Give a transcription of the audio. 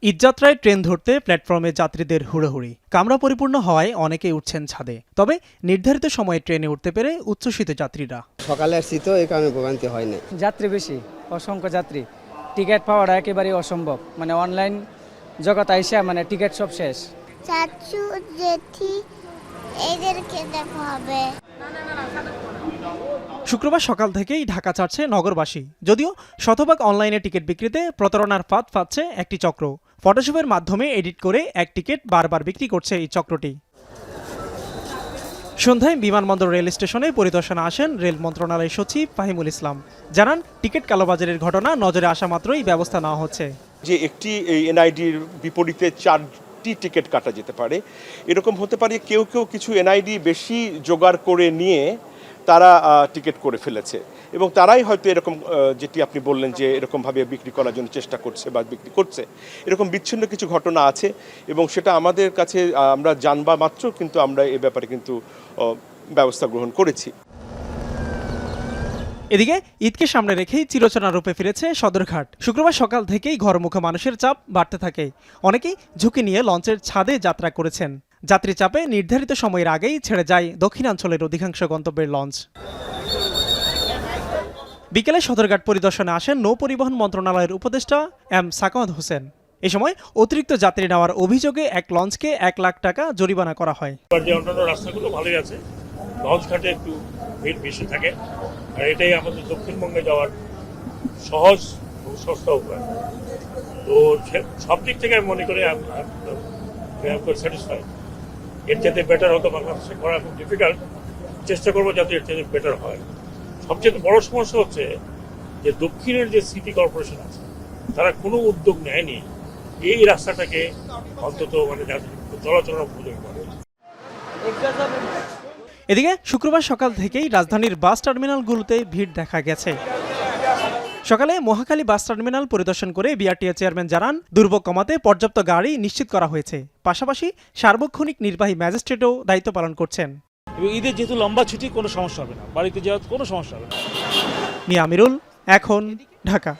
ঈদযাত্রায় train ধরতে প্ল্যাটফর্মে যাত্রীদের হুড়োহুড়ি, কামরা পরিপূর্ণ হওয়ায় অনেকেই উঠছেন ছাদে। তবে নির্ধারিত সময়ে ট্রেনে উঠতে পেরে উচ্ছ্বসিত যাত্রীরা। সকালে আসছি তো এই কারণে ভোগান্তি হয় না। যাত্রী বেশি, অসংখ্য যাত্রী, টিকিট পাওয়াটা একেবারেই অসম্ভব। অনলাইন জগৎ আইসা টিকিট সব শেষ। চাচু জেঠি এদেরকে দেখা হবে। শুক্রবার সকাল থেকেই ঢাকা ছাড়ছে নগরবাসী। যদিও শতভাগ অনলাইনে টিকিট বিক্রিতে প্রতারণার ফাঁদ পাচ্ছে একটি চক্র। ফটোশপের মাধ্যমে এডিট করে এক টিকিট বারবার বিক্রি করছে এই চক্রটি। সন্ধ্যায় বিমানবন্দর রেল স্টেশনে পরিদর্শনে আসেন রেল মন্ত্রণালয়ের সচিব ফাহিমুল ইসলাম। জানান, টিকিট কালোবাজারের ঘটনা নজরে আসা মাত্রই ব্যবস্থা নেওয়া হচ্ছে। যে একটি এনআইডির বিপরীতে 4টি টিকিট কাটা যেতে পারে, এরকম হতে পারে কেউ কেউ কিছু এনআইডি বেশি জোগাড় করে নিয়ে তারা টিকিট করে ফেলেছে এবং তারাই হয়তো এরকম যেটি আপনি বললেন যে এরকমভাবে বিক্রি করার জন্য চেষ্টা করছে বা বিক্রি করছে। এরকম বিচ্ছিন্ন কিছু ঘটনা আছে এবং সেটা আমাদের কাছে আমরা জানবা মাত্র কিন্তু আমরা এ ব্যাপারে কিন্তু ব্যবস্থা গ্রহণ করেছি। এদিকে ঈদকে সামনে রেখেই চিরচেনা রূপে ফিরেছে সদরঘাট। শুক্রবার সকাল থেকেই ঘরমুখো মানুষের চাপ বাড়তে থাকে। অনেকেই ঝুঁকি নিয়ে লঞ্চের ছাদে যাত্রা করেছেন। যাত্রী চাপে নির্ধারিত সময়ের আগেই ছেড়ে যায় দক্ষিণাঞ্চলের অধিকাংশ গন্তব্যের লঞ্চ। বিকেলে সদরঘাট পরিদর্শনে আসেন নৌ পরিবহন মন্ত্রণালয়ের উপদেষ্টা এম সাকাওয়াত হোসেন। এ সময় অতিরিক্ত যাত্রী নেওয়ার অভিযোগে এক লঞ্চকে 1 লাখ টাকা জরিমানা করা হয়। অন্যান্য রাস্তাগুলো ভালোই আছে, লঞ্চ ঘাটে একটু ভিড় বেশি থাকে, আর এটাই আমাদের দক্ষিণবঙ্গে যাওয়ার সহজ ও সস্তা উপায়। তো সব দিক থেকে আমি মনে করি স্যাটিসফাই। এর যাতে বেটার হতো বাংলাদেশে করা খুব ডিফিকাল্ট, চেষ্টা করবো যাতে এর যাতে বেটার হয়। সবচেয়ে বড় সমস্যা হচ্ছে যে দক্ষিণের যে সিটি কর্পোরেশন আছে তারা কোনো উদ্যোগ নেয়নি এই রাস্তাটাকে অন্তত চলাচলের উপযোগী করে। এদিকে শুক্রবার সকাল থেকেই রাজধানীর বাস টার্মিনালগুলোতে ভিড় দেখা গেছে। সকালে মহাখালী বাস টার্মিনাল পরিদর্শন করে বিআরটিএ চেয়ারম্যান জানান, দুর্ভোগ কমাতে পর্যাপ্ত গাড়ি নিশ্চিত করা হয়েছে। পাশাপাশি সার্বক্ষণিক নির্বাহী ম্যাজিস্ট্রেটও দায়িত্ব পালন করছেন। এবং ঈদের যেহেতু লম্বা ছুটি, কোনো সমস্যা হবে না, বাড়িতে যাওয়ার কোনো সমস্যা হবে না। মিয়া আমিরুল, এখন, ঢাকা।